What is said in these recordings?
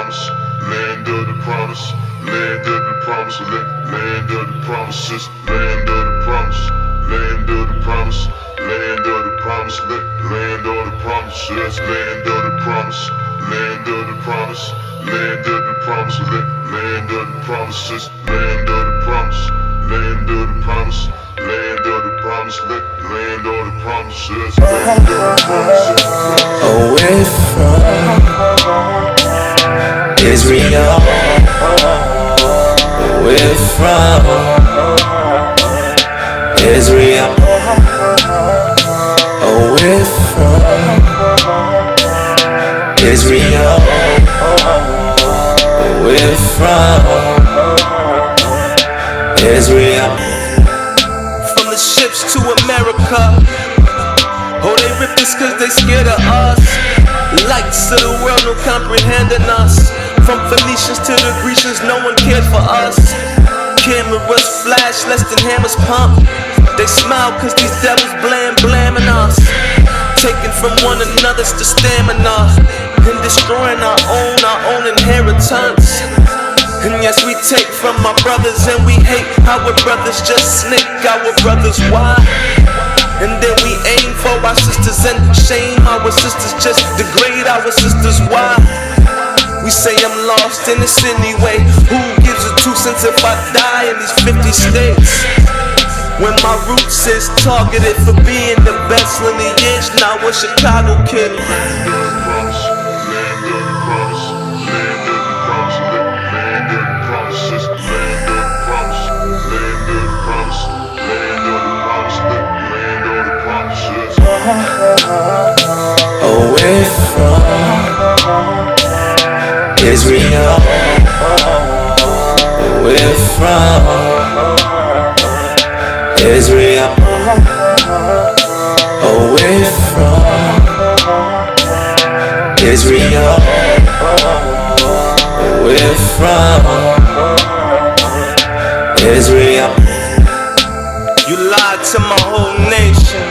promise, land of the promise, land of the promise, land of the promises, land of the promise, land of the promise, land of the promise, land of the promises, land of the promise, land of the promise, land of the promise, land of the promises, land of the promise, land of the promise, land of the promise, land of the promises, land of the promises. Away from Israel, away from Israel, away from Israel, away from Israel. From the ships to America, oh, they rip us cause they scared of us. Lights of the world, no comprehending us. From Phoenicians to the Grecians, no one cared for us. Cameras flash, less than hammers pump. They smile cause these devils blaming us. Taking from one another's the stamina, and destroying our own inheritance. And yes, we take from our brothers and we hate our brothers, just snake our brothers. Why? And then we aim for our sisters and shame our sisters, just degrade our sisters. Why? We say I'm lost in this anyway. Who gives a 2 cents if I die in these 50 states? When my roots is targeted for being the best lineage, now a Chicago kid. Away from Israel, away from Israel, away from Israel, away from Israel. You lied to my whole nation,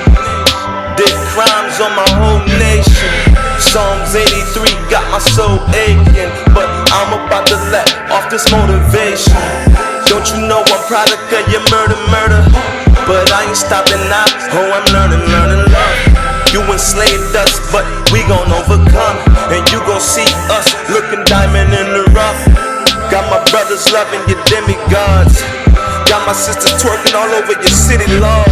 did crimes on my whole nation. Psalms 83 got my soul aching, but I'm about to let off this motivation. Don't you know I'm product of your murder? But I ain't stopping now, oh I'm learning love. You enslaved us, but we gon' overcome. And you gon' see us looking diamond in the rough. Got my brothers loving your demigods, got my sisters twerking all over your city, Lord.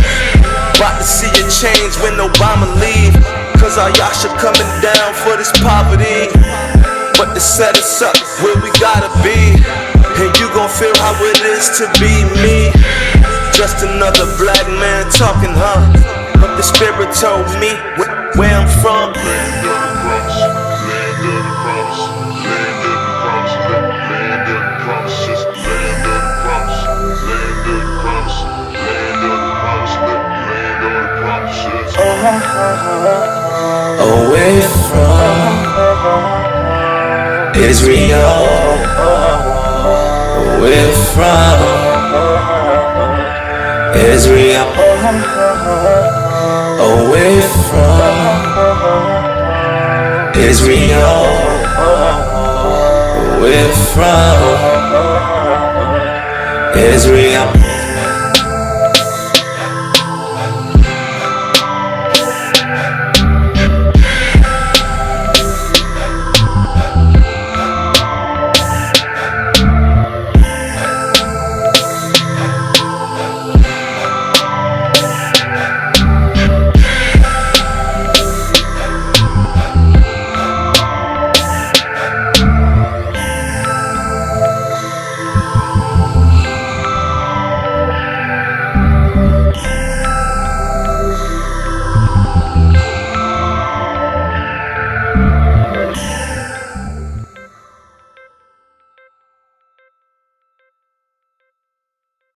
About to see a change when Obama leave, cause our Yasha coming down for this poverty. But to set us up where we gotta be, and you gon' feel how it is to be me. Just another black man talking, huh? But the spirit told me where I'm from. Away from Israel, away from Israel, away from Israel, away from Israel.